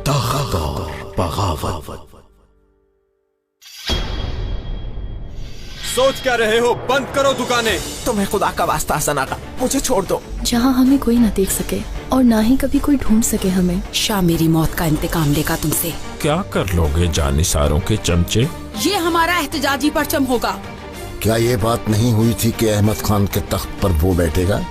ताकत और बगावत। सोच क्या रहे हो? बंद करो दुकानें। तुम्हें खुदा का वास्ता हसन आका, मुझे छोड़ दो। जहाँ हमें कोई न देख सके और ना ही कभी कोई ढूंढ सके हमें। शाह मेरी मौत का इंतकाम लेगा तुमसे। क्या कर लोगे जानिसारों के चमचे? ये हमारा एहतजाजी परचम होगा। क्या ये बात नहीं हुई थी कि अहमद खान के तख्त पर वो बैठेगा?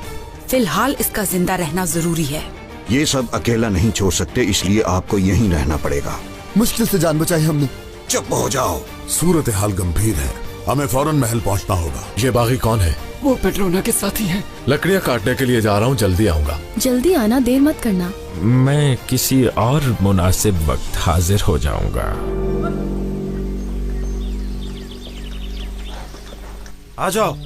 फिलहाल इसका जिंदा रहना जरूरी है। ये सब अकेला नहीं छोड़ सकते, इसलिए आपको यहीं रहना पड़ेगा। मुश्किल से जान बचाई हमने। चुप हो जाओ। सूरत हाल गंभीर है, हमें फौरन महल पहुंचना होगा। ये बागी कौन है? वो पेट्रोना के साथी हैं। लकड़ियाँ काटने के लिए जा रहा हूँ, जल्दी आऊंगा। जल्दी आना, देर मत करना। मैं किसी और मुनासिब वक्त हाजिर हो जाऊंगा। आ जाओ।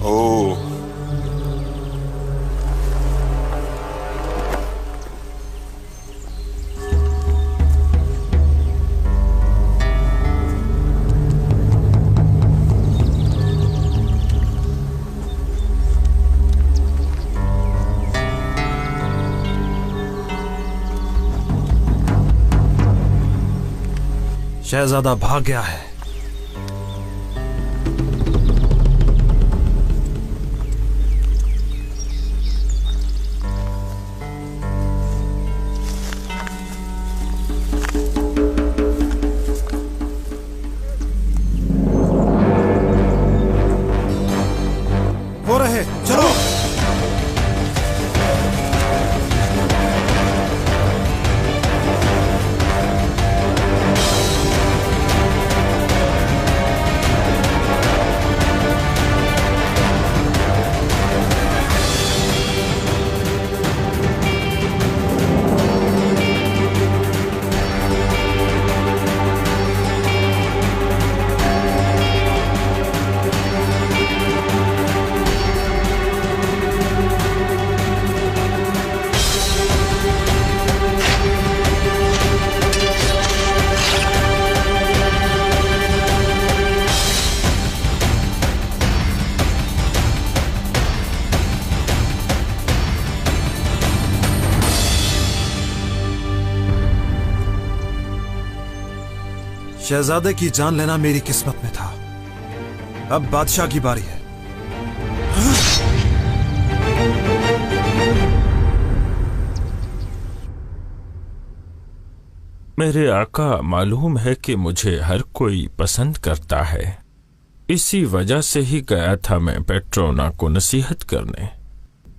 ओह, शहजादा भाग गया है। वो रहे, चलो। शहजादे की जान लेना मेरी किस्मत में था। अब बादशाह की बारी है। मेरे आका, मालूम है कि मुझे हर कोई पसंद करता है। इसी वजह से ही गया था मैं पेट्रोना को नसीहत करने।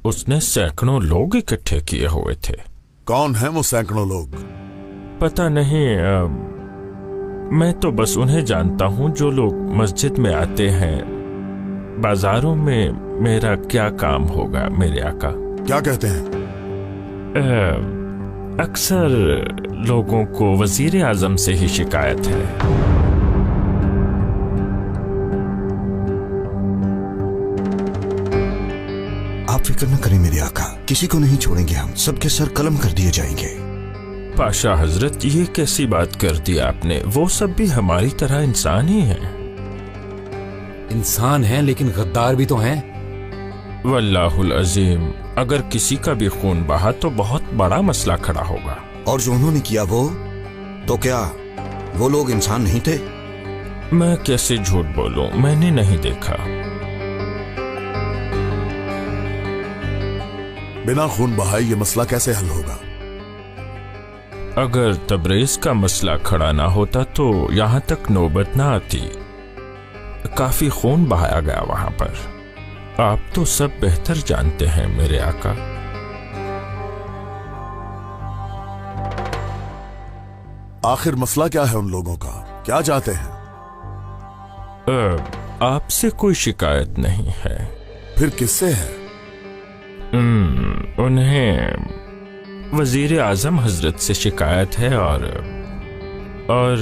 उसने सैकड़ों लोग इकट्ठे किए हुए थे। कौन है वो सैकड़ों लोग? पता नहीं, मैं तो बस उन्हें जानता हूँ जो लोग मस्जिद में आते हैं। बाजारों में मेरा क्या काम होगा मेरे आका? क्या कहते हैं? अक्सर लोगों को वजीर आजम से ही शिकायत है। आप फिक्र न करें मेरे आका, किसी को नहीं छोड़ेंगे हम। सबके सर कलम कर दिए जाएंगे। पाशा हजरत, ये कैसी बात कर दी आपने? वो सब भी हमारी तरह इंसान ही हैं। इंसान हैं लेकिन गद्दार भी तो हैं। वल्लाहुल अजीम, अगर किसी का भी खून बहा तो बहुत बड़ा मसला खड़ा होगा। और जो उन्होंने किया वो, तो क्या वो लोग इंसान नहीं थे? मैं कैसे झूठ बोलूं, मैंने नहीं देखा। बिना खून बहाए ये मसला कैसे हल होगा? अगर तबरेज का मसला खड़ा ना होता तो यहाँ तक नौबत ना आती। काफी खून बहाया गया वहां पर। आप तो सब बेहतर जानते हैं मेरे आका। आखिर मसला क्या है उन लोगों का? क्या चाहते हैं? आपसे कोई शिकायत नहीं है। फिर किससे है? उन्हें वजीर आजम हजरत से शिकायत है और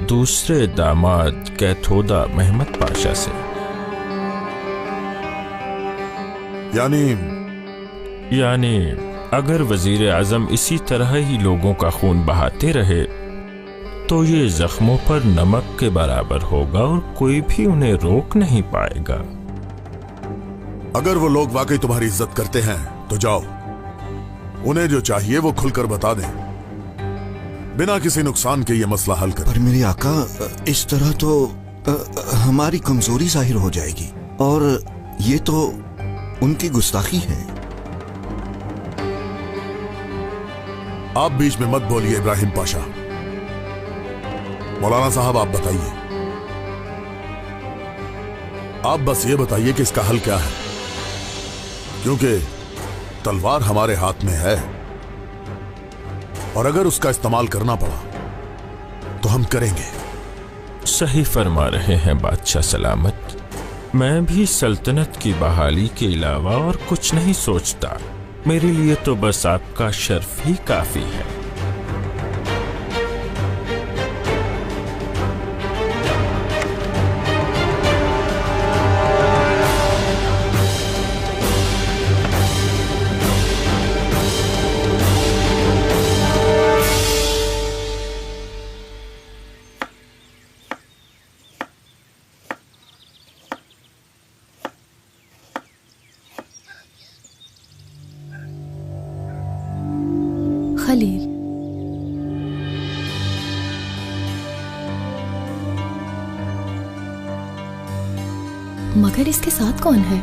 दूसरे दामाद कैथोदा महमद पाशा से। यानी अगर वजीर आजम इसी तरह ही लोगों का खून बहाते रहे तो ये जख्मों पर नमक के बराबर होगा और कोई भी उन्हें रोक नहीं पाएगा। अगर वो लोग वाकई तुम्हारी इज्जत करते हैं तो जाओ, उन्हें जो चाहिए वो खुलकर बता दें, बिना किसी नुकसान के ये मसला हल करें। पर मेरे आका, इस तरह तो हमारी कमजोरी जाहिर हो जाएगी और ये तो उनकी गुस्ताखी है। आप बीच में मत बोलिए इब्राहिम पाशा। मौलाना साहब आप बताइए, आप बस ये बताइए कि इसका हल क्या है, क्योंकि तलवार हमारे हाथ में है और अगर उसका इस्तेमाल करना पड़ा तो हम करेंगे। सही फरमा रहे हैं बादशाह सलामत। मैं भी सल्तनत की बहाली के अलावा और कुछ नहीं सोचता। मेरे लिए तो बस आपका शर्फ ही काफी है। खलील, मगर इसके साथ कौन है?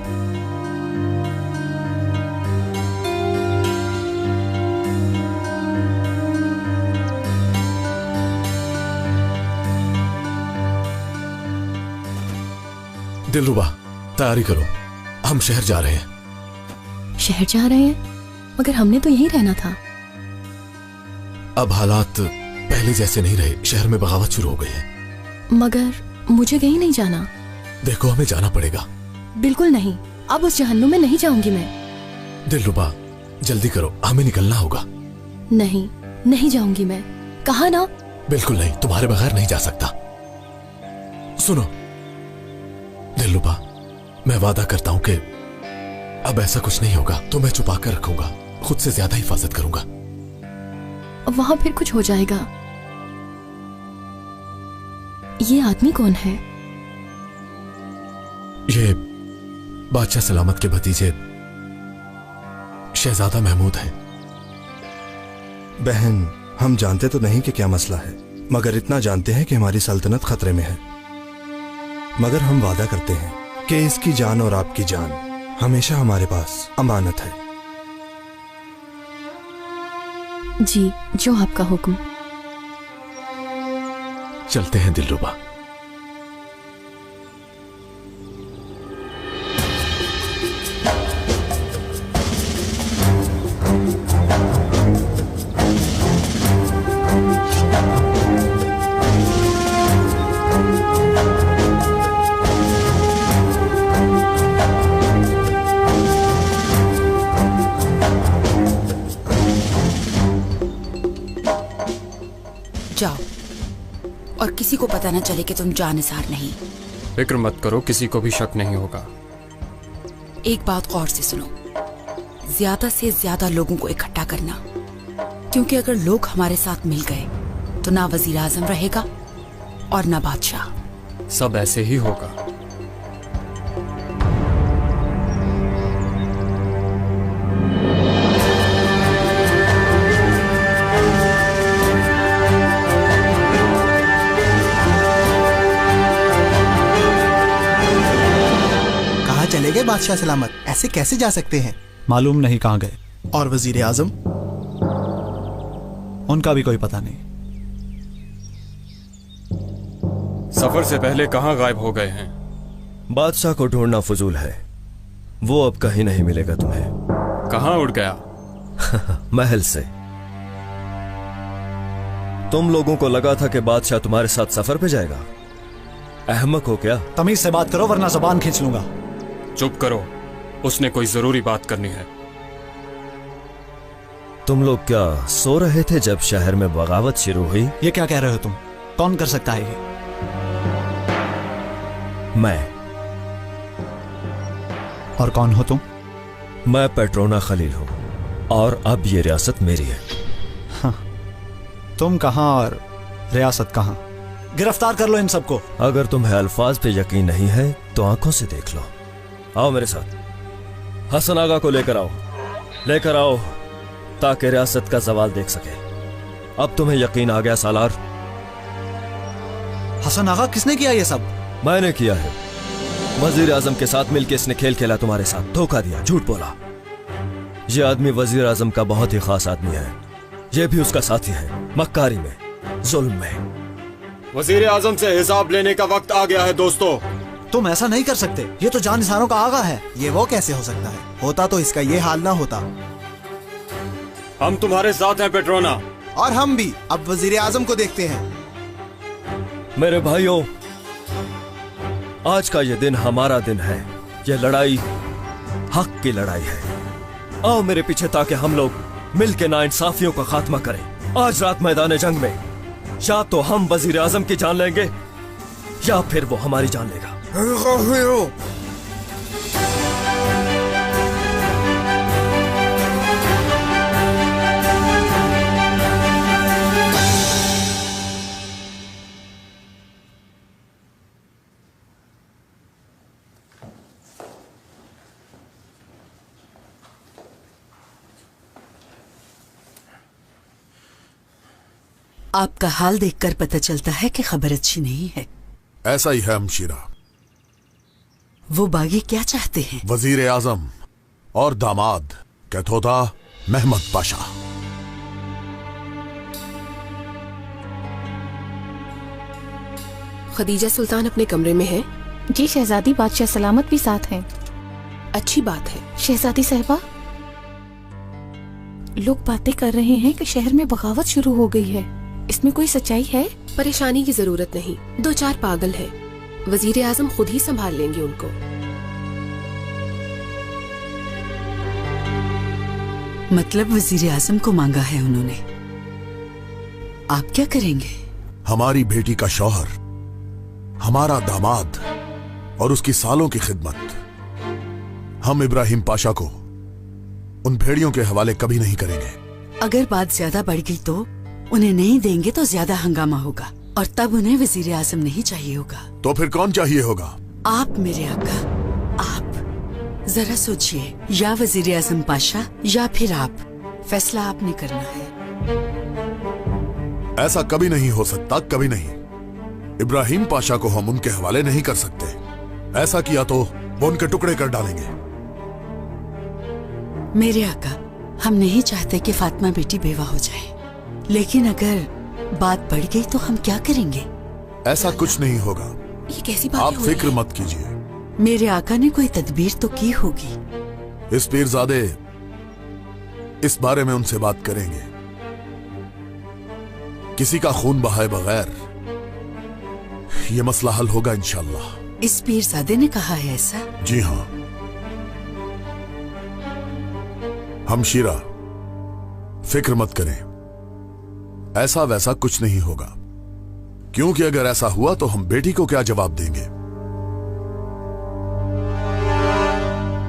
दिलरुबा, तैयारी करो, हम शहर जा रहे हैं। शहर जा रहे हैं? मगर हमने तो यहीं रहना था। अब हालात पहले जैसे नहीं रहे, शहर में बगावत शुरू हो गई है। मगर मुझे कहीं नहीं जाना। देखो, हमें जाना पड़ेगा। बिल्कुल नहीं, अब उस जहन्नुम में नहीं जाऊंगी मैं। दिलरुबा, जल्दी करो, हमें निकलना होगा। नहीं, नहीं जाऊंगी मैं। कहा ना। बिल्कुल नहीं, तुम्हारे बगैर नहीं जा सकता। सुनो दिलरुबा, मैं वादा करता हूं कि अब ऐसा कुछ नहीं होगा। तो मैं छुपा कर रखूंगा, खुद से ज्यादा हिफाजत करूंगा। वहां फिर कुछ हो जाएगा। ये आदमी कौन है? ये बादशाह सलामत के भतीजे शहजादा महमूद हैं। बहन, हम जानते तो नहीं कि क्या मसला है, मगर इतना जानते हैं कि हमारी सल्तनत खतरे में है। मगर हम वादा करते हैं कि इसकी जान और आपकी जान हमेशा हमारे पास अमानत है। जी, जो आपका हुक्म। चलते हैं दिलरुबा। जाओ और किसी को पता न चले कि तुम जानिसार नहीं। फिक्र मत करो, किसी को भी शक नहीं होगा। एक बात गौर से सुनो, ज्यादा से ज्यादा लोगों को इकट्ठा करना, क्योंकि अगर लोग हमारे साथ मिल गए तो ना वजीर आजम रहेगा और ना बादशाह। सब ऐसे ही होगा। चले गए बादशाह सलामत? ऐसे कैसे जा सकते हैं? मालूम नहीं कहाँ गए। और वजीर आजम? उनका भी कोई पता नहीं। सफर से पहले कहाँ गायब हो गए हैं? बादशाह को ढूंढना फजूल है, वो अब कहीं नहीं मिलेगा तुम्हें। कहाँ उड़ गया? महल से। तुम लोगों को लगा था कि बादशाह तुम्हारे साथ सफर पे जाएगा। अहमक हो क्या? तमीज से बात करो वरना ज़बान खींच लूंगा। चुप करो, उसने कोई जरूरी बात करनी है। तुम लोग क्या सो रहे थे जब शहर में बगावत शुरू हुई? ये क्या कह रहे हो तुम? कौन कर सकता है ये? मैं। और कौन हो तुम? मैं पेट्रोना खलील हूं और अब ये रियासत मेरी है। हाँ, तुम कहां और रियासत कहां? गिरफ्तार कर लो इन सबको। अगर तुम्हें अल्फाज पे यकीन नहीं है तो आंखों से देख लो। आओ मेरे साथ। हसन आगा को लेकर आओ ताकि रियासत का जवाल देख सके। अब तुम्हें यकीन आ गया सालार? हसन आगा किसने किया ये सब? मैंने किया है। वजीर आजम के साथ मिलकर इसने खेल खेला, तुम्हारे साथ धोखा दिया, झूठ बोला। ये आदमी वजीर आजम का बहुत ही खास आदमी है। ये भी उसका साथी है, मक्कारी में, जुल्म में। वजीर आजम से हिसाब लेने का वक्त आ गया है दोस्तों। तुम ऐसा नहीं कर सकते, ये तो जानिसारों का आगा है। ये वो कैसे हो सकता है? होता तो इसका ये हाल ना होता। हम तुम्हारे साथ हैं पेट्रोना। और हम भी। अब वजीर आजम को देखते हैं। मेरे भाइयों, आज का ये दिन हमारा दिन है। ये लड़ाई हक की लड़ाई है। आओ मेरे पीछे ताकि हम लोग मिलकर नाइंसाफियों का खात्मा करें। आज रात मैदान जंग में या तो हम वजीर आजम की जान लेंगे या फिर वो हमारी जान लेगा। आपका हाल देखकर पता चलता है कि खबर अच्छी नहीं है। ऐसा ही है हमशीरा। वो बागी क्या चाहते हैं? वजीर आजम और दामाद कैथोदा महमद पाशा। खदीजा सुल्तान अपने कमरे में है। जी शहजादी, बादशाह सलामत भी साथ हैं। अच्छी बात है। शहजादी साहिबा, लोग बातें कर रहे हैं कि शहर में बगावत शुरू हो गई है। इसमें कोई सच्चाई है? परेशानी की जरूरत नहीं, 2-4 पागल हैं। वजीर आजम खुद ही संभाल लेंगे उनको। मतलब वजीर आजम को मांगा है उन्होंने। आप क्या करेंगे? हमारी बेटी का शौहर, हमारा दामाद और उसकी सालों की खिदमत हम इब्राहिम पाशा को उन भेड़ियों के हवाले कभी नहीं करेंगे। अगर बात ज्यादा बढ़ गई तो उन्हें नहीं देंगे तो ज्यादा हंगामा होगा और तब उन्हें वजीर आजम नहीं चाहिए होगा। तो फिर कौन चाहिए होगा? आप मेरे आका, आप जरा सोचिए। या वजीर आजम पाशा या फिर आप। फैसला आपने करना है। ऐसा कभी नहीं हो सकता, कभी नहीं। इब्राहिम पाशा को हम उनके हवाले नहीं कर सकते। ऐसा किया तो वो उनके टुकड़े कर डालेंगे। मेरे आका, हम नहीं चाहते कि फातिमा बेटी बेवा हो जाए, लेकिन अगर बात बढ़ गई तो हम क्या करेंगे? ऐसा कुछ नहीं होगा। ये कैसी बात? आप फिक्र मत कीजिए। मेरे आका ने कोई तदबीर तो की होगी। इस पीरजादे इस बारे में उनसे बात करेंगे। किसी का खून बहाए बगैर ये मसला हल होगा इंशाल्लाह। इस पीरजादे ने कहा है ऐसा? जी हाँ। हमशीरा, फिक्र मत करें, ऐसा वैसा कुछ नहीं होगा। क्योंकि अगर ऐसा हुआ तो हम बेटी को क्या जवाब देंगे?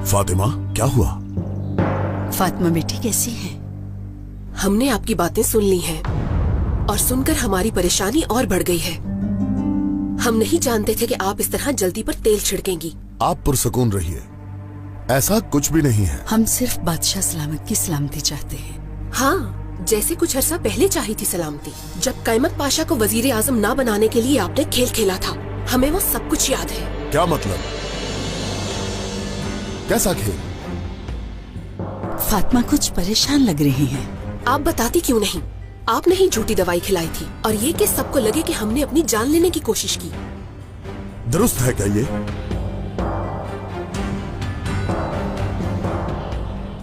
फातिमा, क्या हुआ? फातिमा बेटी कैसी है? हमने आपकी बातें सुन ली हैं और सुनकर हमारी परेशानी और बढ़ गई है। हम नहीं जानते थे कि आप इस तरह जल्दी पर तेल छिड़केंगी। आप पुरसकून रहिए, ऐसा कुछ भी नहीं है। हम सिर्फ बादशाह सलामत की सलामती चाहते हैं। हाँ, जैसे कुछ अरसा पहले चाही थी सलामती, जब कैमत पाशा को वजीर आजम ना बनाने के लिए आपने खेल खेला था। हमें वो सब कुछ याद है। क्या मतलब? कैसा खेल? फातिमा कुछ परेशान लग रही हैं। आप बताती क्यों नहीं? आपने ही झूठी दवाई खिलाई थी और ये कि सबको लगे कि हमने अपनी जान लेने की कोशिश की। दुरुस्त है क्या ये?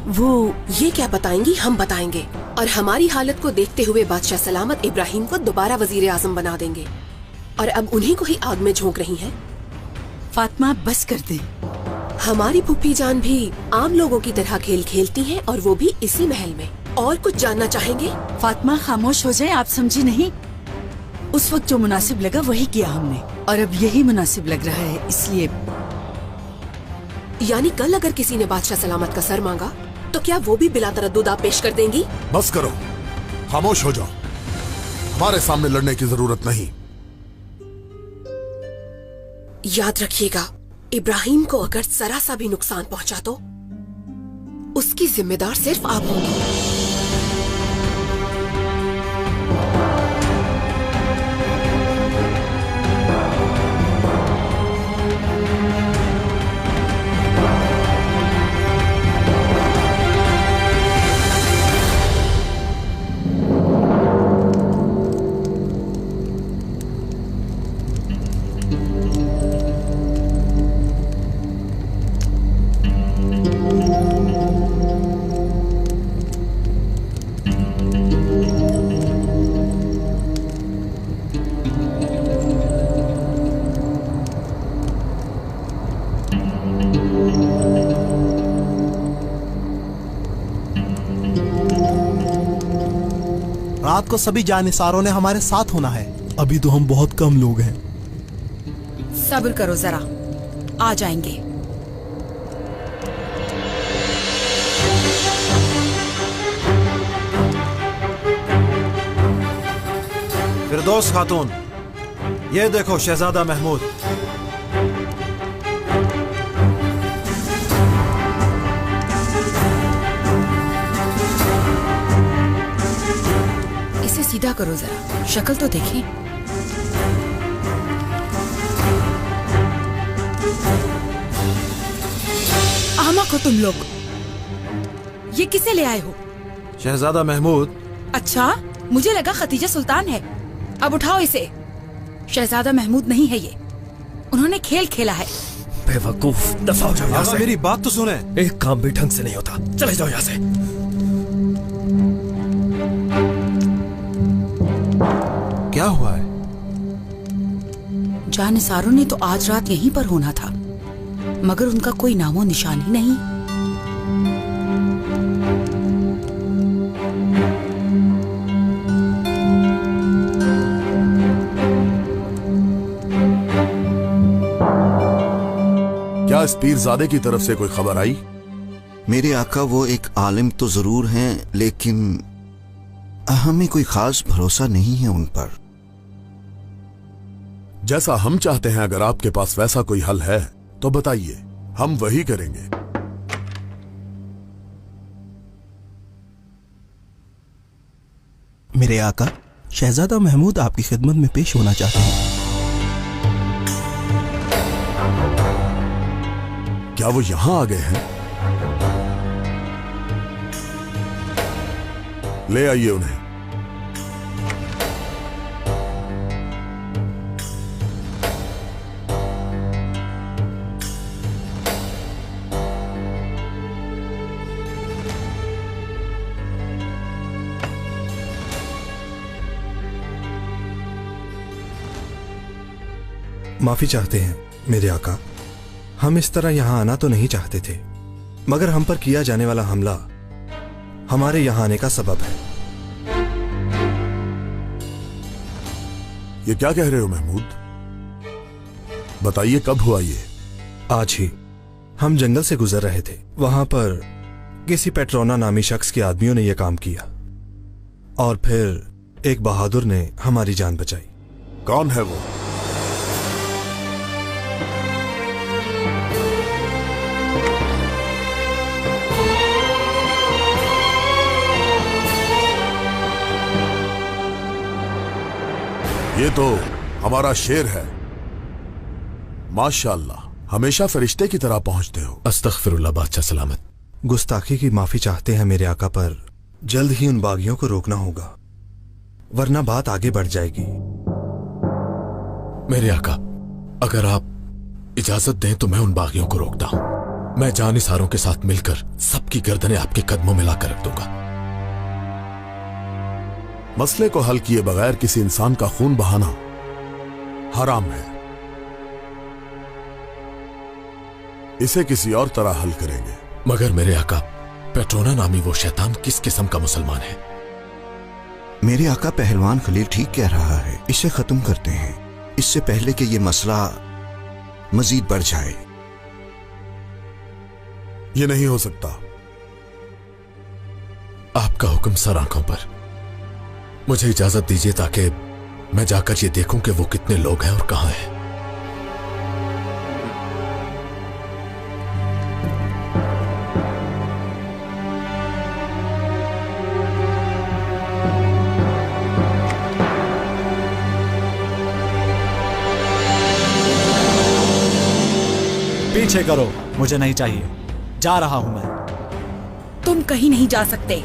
वो ये क्या बताएंगी, हम बताएंगे। और हमारी हालत को देखते हुए बादशाह सलामत इब्राहिम को दोबारा वजीर आजम बना देंगे। और अब उन्हीं को ही आग में झोंक रही हैं। फातिमा, बस कर दे। हमारी फूफी जान भी आम लोगों की तरह खेल खेलती हैं और वो भी इसी महल में। और कुछ जानना चाहेंगे? फातिमा, खामोश हो जाए। आप समझी नहीं? उस वक्त जो मुनासिब लगा वही किया हमने, और अब यही मुनासिब लग रहा है, इसलिए। यानी कल अगर किसी ने बादशाह सलामत का सर मांगा तो क्या वो भी बिला तरद्दुद आप पेश कर देंगी? बस करो, खामोश हो जाओ। हमारे सामने लड़ने की जरूरत नहीं। याद रखिएगा, इब्राहिम को अगर जरा सा भी नुकसान पहुंचा तो उसकी जिम्मेदार सिर्फ आप होंगी। रात को सभी जानिसारों ने हमारे साथ होना है। अभी तो हम बहुत कम लोग हैं। सब्र करो जरा, आ जाएंगे। फिरदौस खातून, ये देखो शहजादा महमूद। इसे सीधा करो जरा, शक्ल तो देखें। आमक हो तुम लोग, ये किसे ले आए हो? शहजादा महमूद। अच्छा, मुझे लगा खतीजा सुल्तान है। अब उठाओ इसे। शहजादा महमूद नहीं है ये, उन्होंने खेल खेला है। बेवकूफ, दफा हो जाओ यहाँ से। मेरी बात तो सुने। एक काम भी ढंग से नहीं होता, चले जाओ यहाँ से। क्या हुआ है? जानिसारों ने तो आज रात यहीं पर होना था, मगर उनका कोई नामो निशान ही नहीं। क्या इस पीरजादे की तरफ से कोई खबर आई? मेरे आका वो एक आलिम तो जरूर हैं, लेकिन हमें कोई खास भरोसा नहीं है उन पर। जैसा हम चाहते हैं, अगर आपके पास वैसा कोई हल है तो बताइए, हम वही करेंगे। मेरे आका, शहजादा महमूद आपकी खिदमत में पेश होना चाहते हैं। क्या वो यहां आ गए हैं? ले आइए उन्हें। माफी चाहते हैं मेरे आका, हम इस तरह यहां आना तो नहीं चाहते थे, मगर हम पर किया जाने वाला हमला हमारे यहां आने का सबब है। ये क्या कह रहे हो महमूद? बताइए कब हुआ ये? आज ही हम जंगल से गुजर रहे थे, वहां पर किसी पेट्रोना नामी शख्स के आदमियों ने यह काम किया और फिर एक बहादुर ने हमारी जान बचाई। कौन है वो? ये तो हमारा शेर है। माशाअल्लाह, हमेशा फरिश्ते की तरह पहुंचते हो। अस्तगफिरुल्लाह बादशाह सलामत। गुस्ताखी की माफी चाहते हैं मेरे आका, पर जल्द ही उन बागियों को रोकना होगा, वरना बात आगे बढ़ जाएगी। मेरे आका, अगर आप इजाजत दें तो मैं उन बागियों को रोकता हूं। मैं जानिसारों के साथ मिलकर सबकी गर्दनें आपके कदमों में लाकर रख दूंगा। मसले को हल किए बगैर किसी इंसान का खून बहाना हराम है। इसे किसी और तरह हल करेंगे। मगर मेरे आका, पेट्रोना नामी वो शैतान किस किस्म का मुसलमान है? मेरे आका, पहलवान खलील ठीक कह रहा है, इसे खत्म करते हैं, इससे पहले कि यह मसला मजीद बढ़ जाए। यह नहीं हो सकता। आपका हुक्म सर आंखों पर। मुझे इजाजत दीजिए ताकि मैं जाकर ये देखूं कि वो कितने लोग हैं और कहां हैं। पीछे करो, मुझे नहीं चाहिए। जा रहा हूं मैं। तुम कहीं नहीं जा सकते।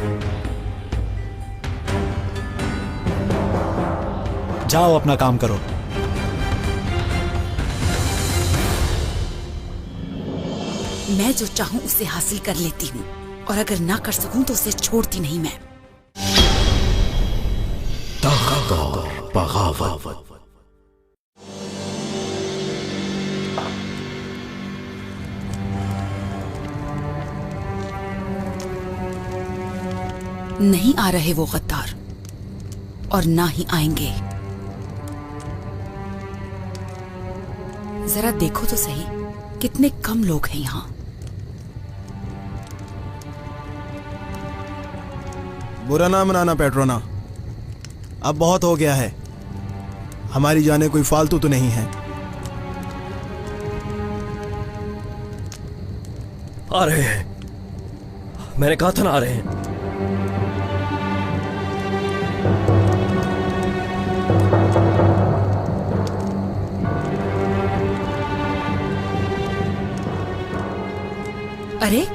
जाओ अपना काम करो। मैं जो चाहूं उसे हासिल कर लेती हूँ, और अगर ना कर सकूं तो उसे छोड़ती नहीं मैं। बगावत। नहीं आ रहे वो गद्दार, और ना ही आएंगे। जरा देखो तो सही, कितने कम लोग हैं यहां। बुरा ना मनाना पेट्रोना, अब बहुत हो गया है। हमारी जाने कोई फालतू तो नहीं है। आ रहे हैं, मैंने कहा था ना आ रहे हैं। अरे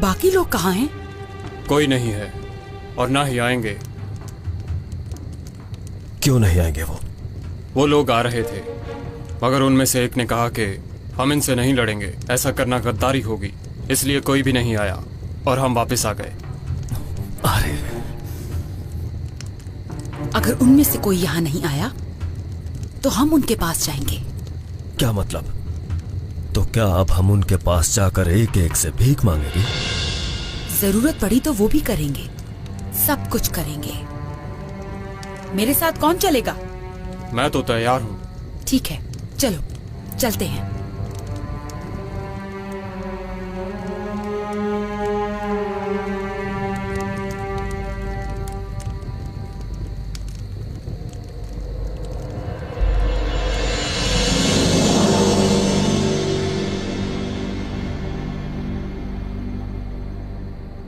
बाकी लोग कहाँ हैं? कोई नहीं है, और ना ही आएंगे। क्यों नहीं आएंगे वो लोग आ रहे थे, मगर उनमें से एक ने कहा कि हम इनसे नहीं लड़ेंगे, ऐसा करना गद्दारी होगी, इसलिए कोई भी नहीं आया और हम वापस आ गए। अरे अगर उनमें से कोई यहाँ नहीं आया तो हम उनके पास जाएंगे। क्या मतलब? तो क्या अब हम उनके पास जाकर एक एक से भीख मांगेंगे? जरूरत पड़ी तो वो भी करेंगे, सब कुछ करेंगे। मेरे साथ कौन चलेगा? मैं तो तैयार हूँ। ठीक है, चलो चलते हैं।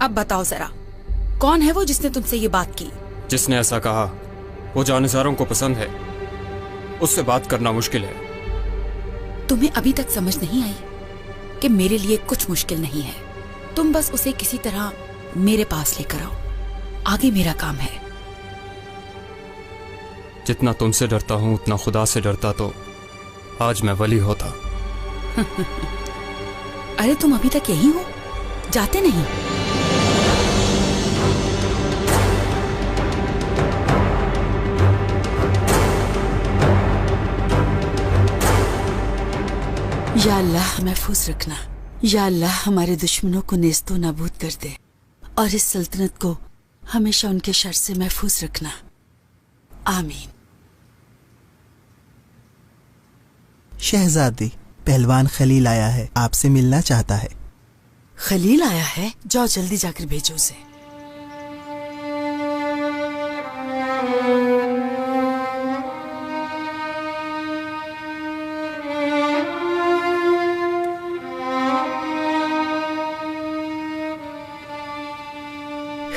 अब बताओ जरा, कौन है वो जिसने तुमसे ये बात की? जिसने ऐसा कहा वो जानिसारों को पसंद है, उससे बात करना मुश्किल है। तुम्हें अभी तक समझ नहीं आई कि मेरे लिए कुछ मुश्किल नहीं है। तुम बस उसे किसी तरह मेरे पास लेकर आओ, आगे मेरा काम है। जितना तुमसे डरता हूँ उतना खुदा से डरता तो आज मैं वली होता। अरे तुम अभी तक यही हो, जाते नहीं? या अल्लाह महफूज रखना। या अल्लाह हमारे दुश्मनों को नेस्तो नाबूद कर दे, और इस सल्तनत को हमेशा उनके शर से महफूज रखना। आमीन। शहजादी, पहलवान खलील आया है, आपसे मिलना चाहता है। खलील आया है? जाओ जल्दी जाकर भेजो उसे।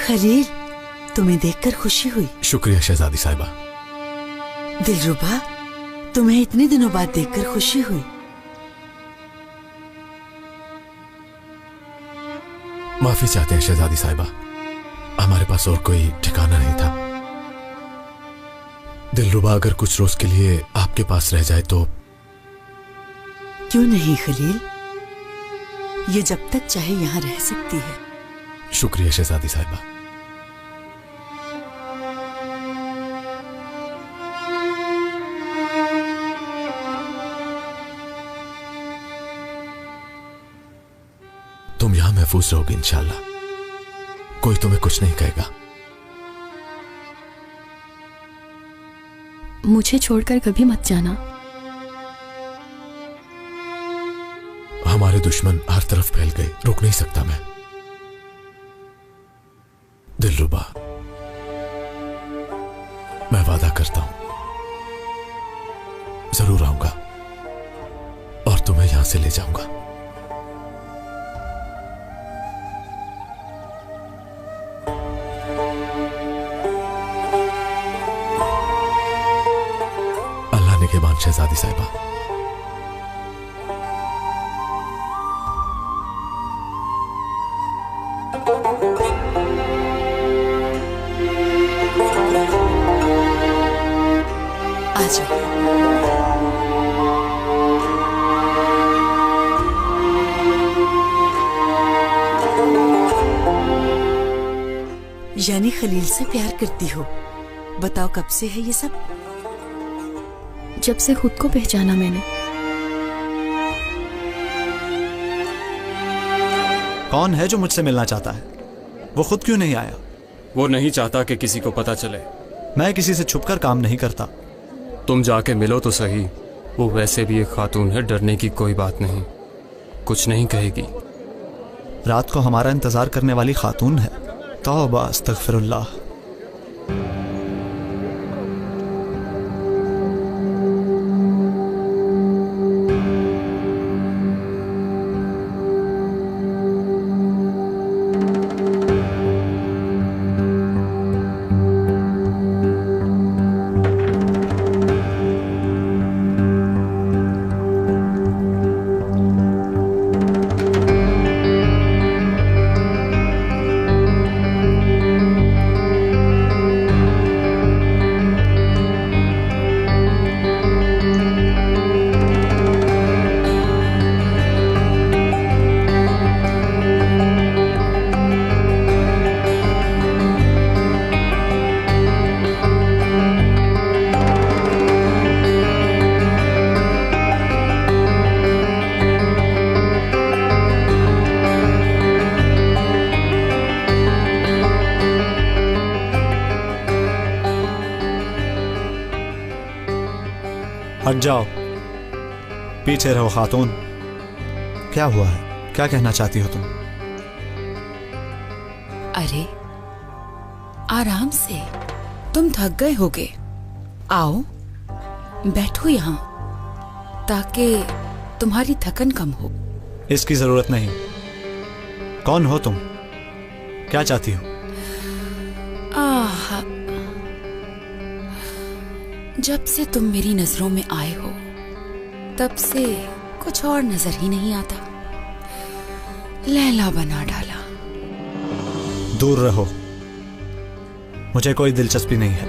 खलील, तुम्हें देखकर खुशी हुई। शुक्रिया शहजादी साहिबा। दिलरुबा, तुम्हें इतने दिनों बाद देखकर खुशी हुई। माफी चाहते हैं शहजादी साहिबा, हमारे पास और कोई ठिकाना नहीं था। दिलरुबा अगर कुछ रोज के लिए आपके पास रह जाए तो? क्यों नहीं खलील, ये जब तक चाहे यहां रह सकती है। शुक्रिया शहजादी साहिबा। तुम यहां महफूज रहोगी इंशाल्लाह, कोई तुम्हें कुछ नहीं कहेगा। मुझे छोड़कर कभी मत जाना। हमारे दुश्मन हर तरफ फैल गए, रुक नहीं सकता मैं। दिलरुबा, मैं वादा करता हूं जरूर आऊंगा और तुम्हें यहां से ले जाऊंगा। अल्लाह निगहबान शहजादी साहिबा। लीजिए। यानी खलील से प्यार करती हो? बताओ कब से है ये सब? जब से खुद को पहचाना मैंने। कौन है जो मुझसे मिलना चाहता है? वो खुद क्यों नहीं आया? वो नहीं चाहता कि किसी को पता चले। मैं किसी से छुपकर काम नहीं करता। तुम जाके मिलो तो सही। वो वैसे भी एक खातून है, डरने की कोई बात नहीं, कुछ नहीं कहेगी। रात को हमारा इंतजार करने वाली खातून है। तौबा अस्तगफिरुल्लाह। हट जाओ, पीछे रहो खातून। क्या हुआ है? क्या कहना चाहती हो तुम? अरे आराम से, तुम थक गए होगे। आओ बैठो यहाँ ताकि तुम्हारी थकन कम हो। इसकी जरूरत नहीं। कौन हो तुम? क्या चाहती हो? आह, जब से तुम मेरी नजरों में आए हो तब से कुछ और नजर ही नहीं आता। लैला बना डाला। दूर रहो, मुझे कोई दिलचस्पी नहीं है।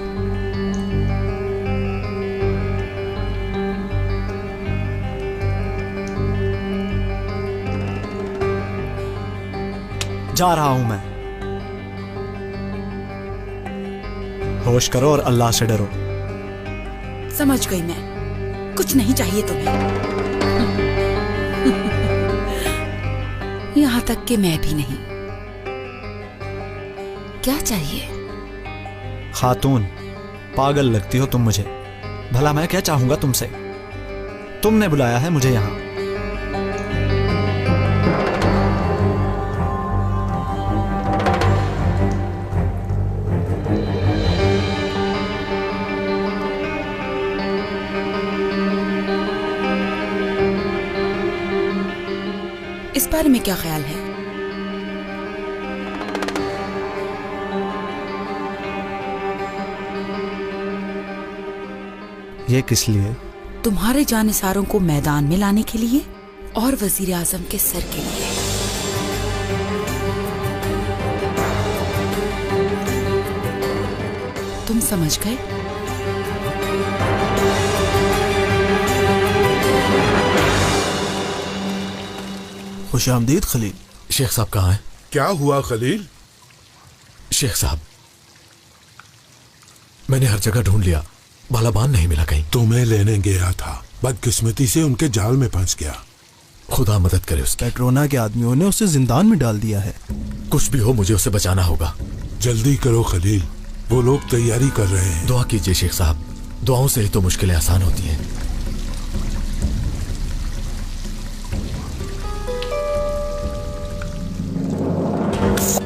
जा रहा हूं मैं। होश करो और अल्लाह से डरो। समझ गई मैं, कुछ नहीं चाहिए तुम्हें। यहां तक कि मैं भी नहीं। क्या चाहिए? खातून, पागल लगती हो तुम मुझे। भला मैं क्या चाहूंगा तुमसे? तुमने बुलाया है मुझे यहां। इस बारे में क्या ख्याल है? ये किस लिए? तुम्हारे जानिसारों को मैदान में लाने के लिए और वजीर आजम के सर के लिए। तुम समझ गए? खुशामदीद खलील। शेख साहब कहाँ हैं? क्या हुआ खलील? शेख साहब, मैंने हर जगह ढूंढ लिया, बालाबान नहीं मिला कहीं। तुम्हें लेने गया था, बदकिस्मती से उनके जाल में फंस गया। खुदा मदद करे उसकी। पेट्रोना के आदमियों ने उसे जिंदान में डाल दिया है। कुछ भी हो, मुझे उसे बचाना होगा। जल्दी करो खलील, वो लोग तैयारी कर रहे हैं। दुआ कीजिए शेख साहब, दुआओं से ही तो मुश्किलें आसान होती हैं।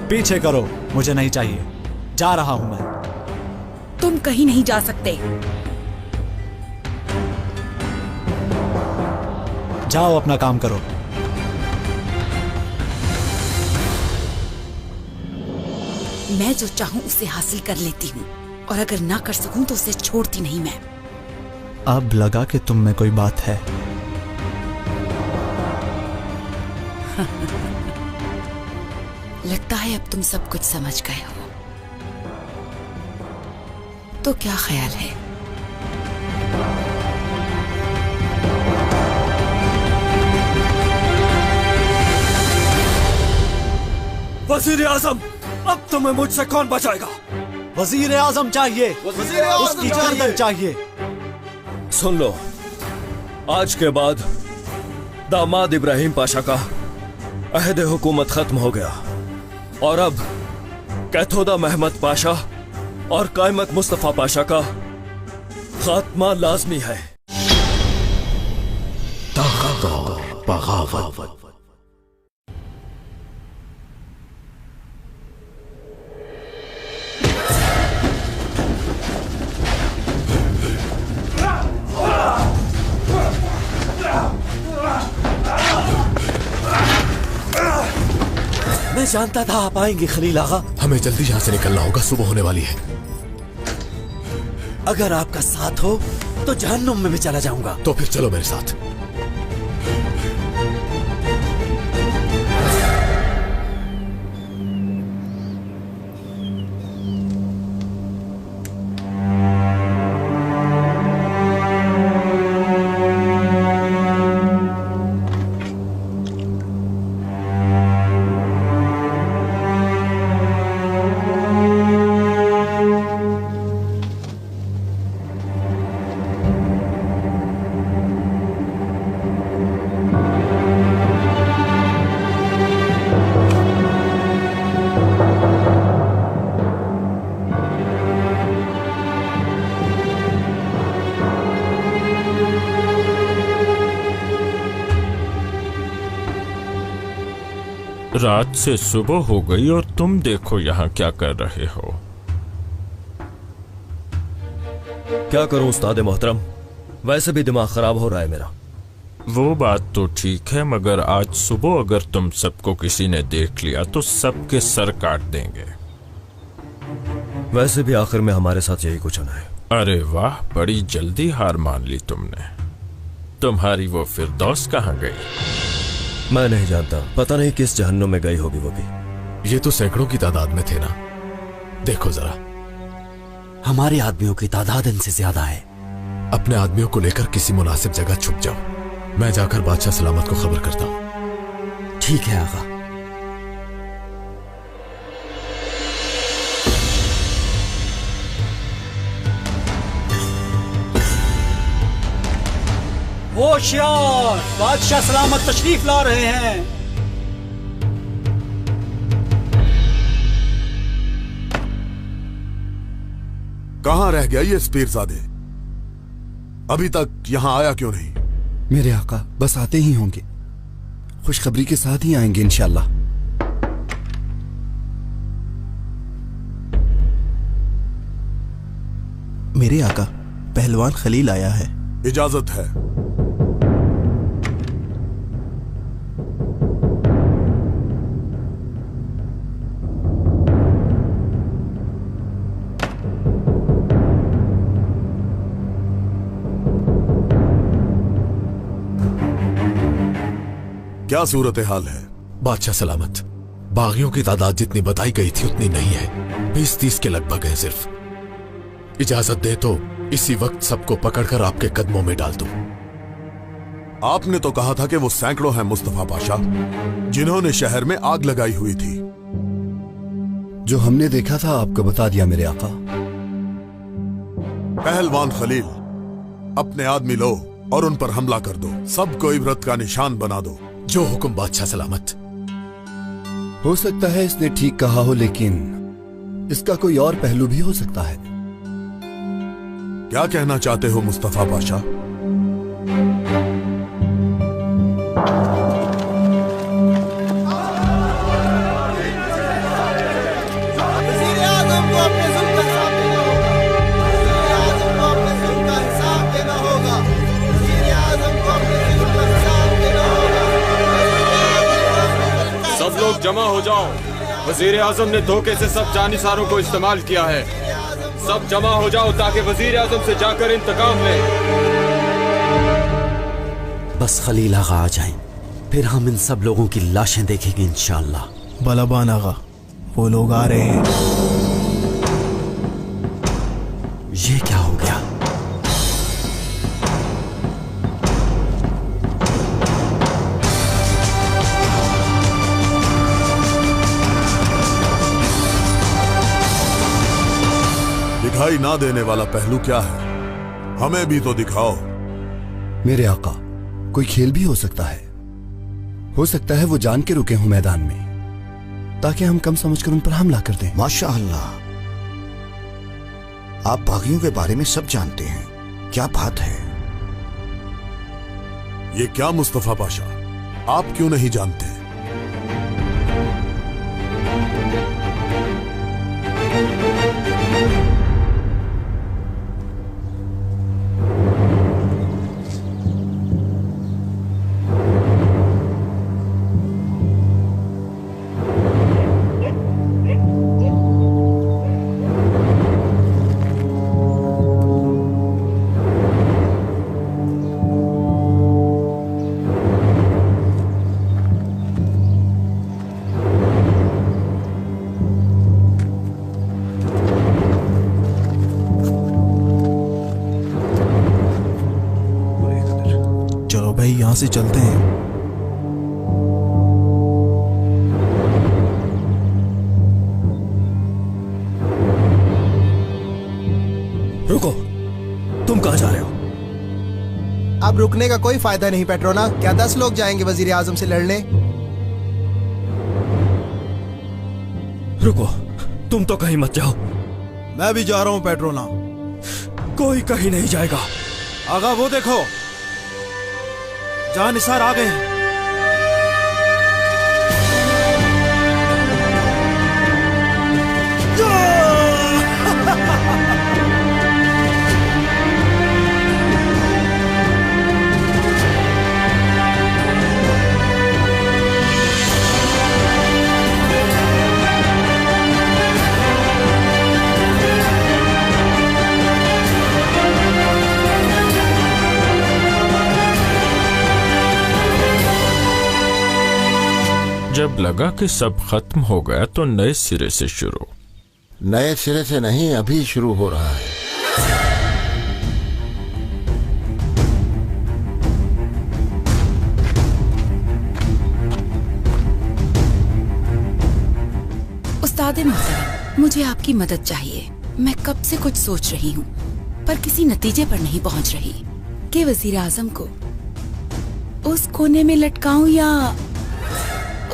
पीछे करो, मुझे नहीं चाहिए। जा रहा हूं मैं। तुम कहीं नहीं जा सकते। जाओ अपना काम करो। मैं जो चाहूं उसे हासिल कर लेती हूं, और अगर ना कर सकूं तो उसे छोड़ती नहीं मैं। अब लगा कि तुम में कोई बात है। लगता है अब तुम सब कुछ समझ गए हो। तो क्या ख्याल है? वजीर आजम, अब तुम्हें मुझसे कौन बचाएगा? वजीर आजम चाहिए, उसकी गर्दन चाहिए। सुन लो, आज के बाद दामाद इब्राहिम पाशा का अहद हुकूमत खत्म हो गया और अब कैथोदा महमद पाशा और कायमत मुस्तफा पाशा का खात्मा लाजमी है। बगावत। मैं जानता था आप आएंगे खलील आगा। हमें जल्दी यहां से निकलना होगा, सुबह होने वाली है। अगर आपका साथ हो तो जहन्नुम में भी चला जाऊंगा। तो फिर चलो मेरे साथ। रात से सुबह हो गई और तुम देखो यहाँ क्या कर रहे हो। क्या करूं उस्ताद मोहतरम, वैसे भी दिमाग खराब हो रहा है मेरा। वो बात तो ठीक है, मगर आज सुबह अगर तुम सबको किसी ने देख लिया तो सबके सर काट देंगे। वैसे भी आखिर में हमारे साथ यही कुछ होना है। अरे वाह, बड़ी जल्दी हार मान ली तुमने। तुम्हारी वो फिरदौस कहाँ गई? मैं नहीं जानता, पता नहीं किस जहन्नुम में गई होगी वो भी। ये तो सैकड़ों की तादाद में थे ना। देखो जरा, हमारे आदमियों की तादाद इनसे ज्यादा है। अपने आदमियों को लेकर किसी मुनासिब जगह छुप जाओ। मैं जाकर बादशाह सलामत को खबर करता हूं। ठीक है आगा। होशियार, बादशाह सलामत तशरीफ ला रहे हैं। कहां रह गया ये स्पीरजादे? अभी तक यहां आया क्यों नहीं? मेरे आका बस आते ही होंगे, खुशखबरी के साथ ही आएंगे इंशाल्लाह। मेरे आका, पहलवान खलील आया है। इजाजत है। क्या सूरत हाल है? बादशाह सलामत, बागियों की तादाद जितनी बताई गई थी उतनी नहीं है। 20-30 के लगभग हैं सिर्फ। इजाजत दे तो इसी वक्त सबको पकड़कर आपके कदमों में डाल दूं। आपने तो कहा था कि वो सैकड़ों हैं मुस्तफा पाशा, जिन्होंने शहर में आग लगाई हुई थी। जो हमने देखा था आपको बता दिया मेरे आका। पहलवान खलील, अपने आदमी लो और उन पर हमला कर दो। सबको इबरत का निशान बना दो। जो हुक्म बादशाह सलामत। हो सकता है इसने ठीक कहा हो, लेकिन इसका कोई और पहलू भी हो सकता है। क्या कहना चाहते हो मुस्तफा पाशा? सब लोग जमा हो जाओ। वजीर आजम ने धोखे से सब जानिसारों को इस्तेमाल किया है। सब जमा हो जाओ ताकि वजीर आजम से जाकर इंतकाम लें। बस खलील आगा आ जाएं, फिर हम इन सब लोगों की लाशें देखेंगे इंशाअल्लाह। बलबान आगा, वो लोग आ रहे हैं। ये क्या हो गया? दिखाई ना देने वाला पहलू क्या है? हमें भी तो दिखाओ। मेरे आका, कोई खेल भी हो सकता है। हो सकता है वो जान के रुके हों मैदान में, ताकि हम कम समझकर उन पर हमला कर दें। माशाअल्लाह, आप बागियों के बारे में सब जानते हैं। क्या बात है। ये क्या मुस्तफा पाशा, आप क्यों नहीं जानते? भाई यहां से चलते हैं। रुको, तुम कहां जा रहे हो? अब रुकने का कोई फायदा नहीं पेट्रोना। क्या 10 लोग जाएंगे वजीर आजम से लड़ने? रुको, तुम तो कहीं मत जाओ। मैं भी जा रहा हूं पेट्रोना। कोई कहीं नहीं जाएगा। आगा वो देखो, जान निसार आ गए हैं। जब लगा कि सब खत्म हो गया तो नए सिरे से शुरू। नए सिरे से नहीं, अभी शुरू हो रहा है। उस्ताद मोहतरम, मुझे आपकी मदद चाहिए। मैं कब से कुछ सोच रही हूँ, पर किसी नतीजे पर नहीं पहुँच रही कि वजीर आजम को उस कोने में लटकाऊं या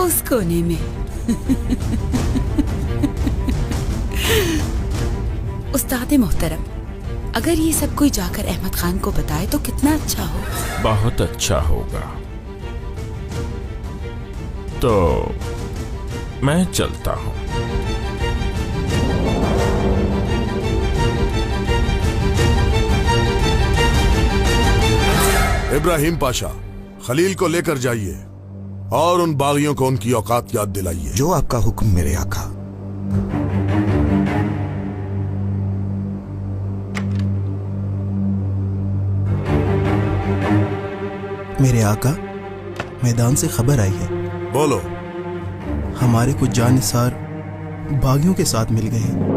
उस कोने में। उस्ताद मोहतरम, अगर ये सब कोई जाकर अहमद खान को बताए तो कितना अच्छा हो। बहुत अच्छा होगा। तो मैं चलता हूँ। इब्राहिम पाशा, खलील को लेकर जाइए और उन बागियों को उनकी औकात याद दिलाइए। जो आपका हुक्म मेरे आका। मेरे आका, मैदान से खबर आई है। बोलो। हमारे कुछ जानिसार बागियों के साथ मिल गए हैं।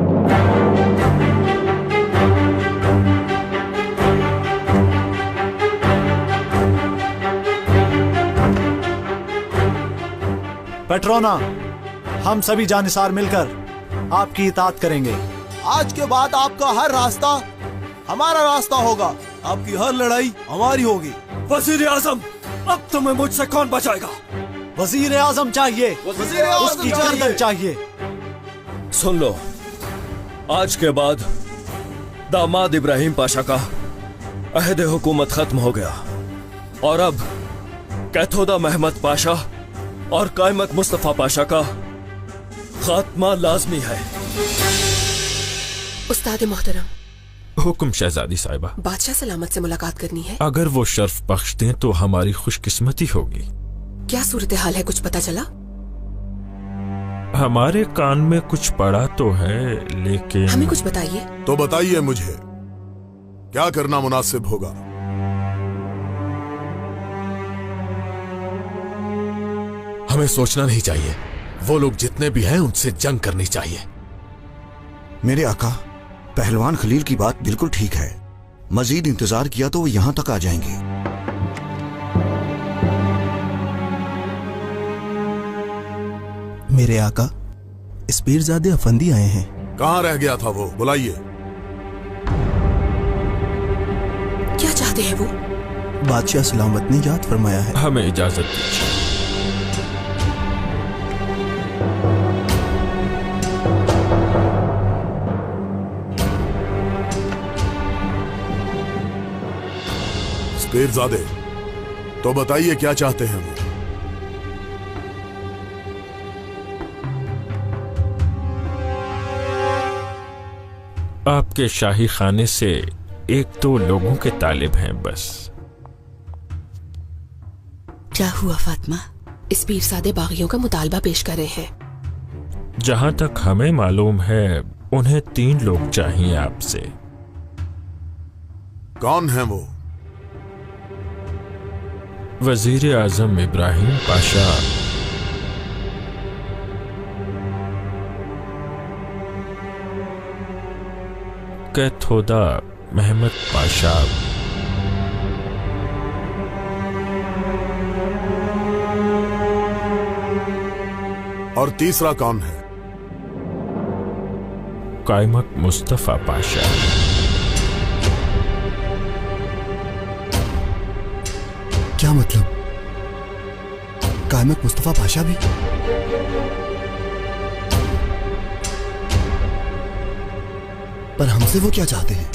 पेट्रोना, हम सभी जानिसार मिलकर आपकी इताअत करेंगे। आज के बाद आपका हर रास्ता हमारा रास्ता होगा। आपकी हर लड़ाई हमारी होगी। वजीर आजम, अब तुम्हें मुझसे कौन बचाएगा? वजीर आजम चाहिए, उसकी गर्दन चाहिए। सुन लो, आज के बाद दामाद इब्राहिम पाशा का अहद हुकूमत खत्म हो गया और अब कैथोदा महमद पाशा और कायमत मुस्तफा पाशा का खात्मा लाजमी है। उस्ताद मोहतरम। हुक्म शहजादी साहिबा। बादशाह सलामत से मुलाकात करनी है। अगर वो शर्फ बख्श दें तो हमारी खुशकिस्मती होगी। क्या सूरत हाल है, कुछ पता चला? हमारे कान में कुछ पड़ा तो है, लेकिन हमें कुछ बताइए। तो बताइए मुझे, क्या करना मुनासिब होगा? हमें सोचना नहीं चाहिए। वो लोग जितने भी हैं उनसे जंग करनी चाहिए। मेरे आका, पहलवान खलील की बात बिल्कुल ठीक है। मजीद इंतजार किया तो वो यहां तक आ जाएंगे। मेरे आका, इस पीरजादे अफंदी आए हैं। कहां रह गया था वो? बुलाइए। चाहते हैं वो? बादशाह सलामत ने याद फरमाया है। हमें इजाजत दीजिए। पीरजादे, तो बताइए क्या चाहते हैं वो? आपके शाही खाने से एक दो लोगों के तालिब हैं बस। क्या हुआ फातिमा? इस पीरजादे बागियों का मुतालबा पेश कर रहे हैं। जहां तक हमें मालूम है उन्हें 3 लोग चाहिए आपसे। कौन है वो? वजीर आजम इब्राहिम पाशा, कैथोदा महमद पाशा, और तीसरा कौन है? कायमक मुस्तफा पाशा। क्या मतलब? कायमक मुस्तफा पाशा भी? पर हमसे वो क्या चाहते हैं?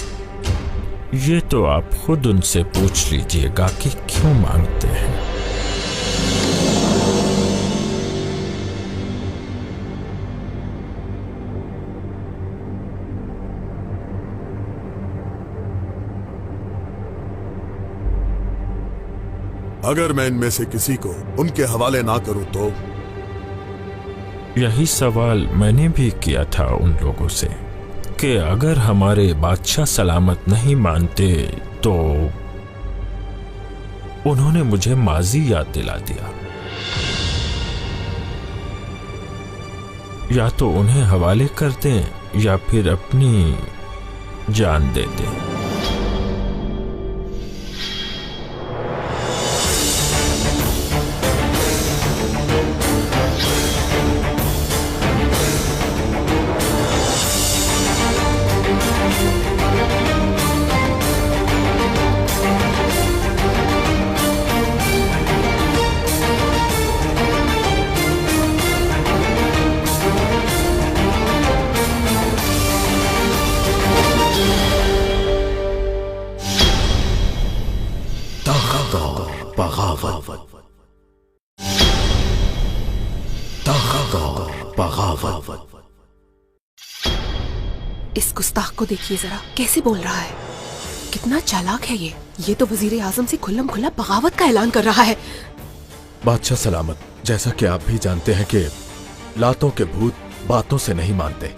ये तो आप खुद उनसे पूछ लीजिएगा कि क्यों मांगते हैं। अगर मैं इनमें से किसी को उनके हवाले ना करूं तो? यही सवाल मैंने भी किया था उन लोगों से कि अगर हमारे बादशाह सलामत नहीं मानते तो उन्होंने मुझे माजी याद दिला दिया। या तो उन्हें हवाले कर दें या फिर अपनी जान दे दें। इस गुस्ताख को देखिए जरा, कैसे बोल रहा है। कितना चालाक है ये तो वजीर आजम से खुल्लम खुल्ला बगावत का ऐलान कर रहा है। बादशाह सलामत, जैसा कि आप भी जानते हैं कि लातों के भूत बातों से नहीं मानते।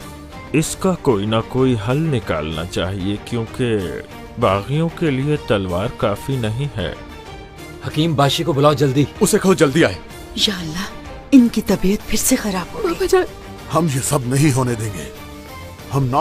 इसका कोई ना कोई हल निकालना चाहिए क्योंकि बागियों के लिए तलवार काफी नहीं है। हकीम बाशी को बुलाओ जल्दी। उसे कहो जल्दी आए। या अल्लाह, इनकी तबीयत फिर से खराब हो गई। हम ये सब नहीं होने देंगे। हम ना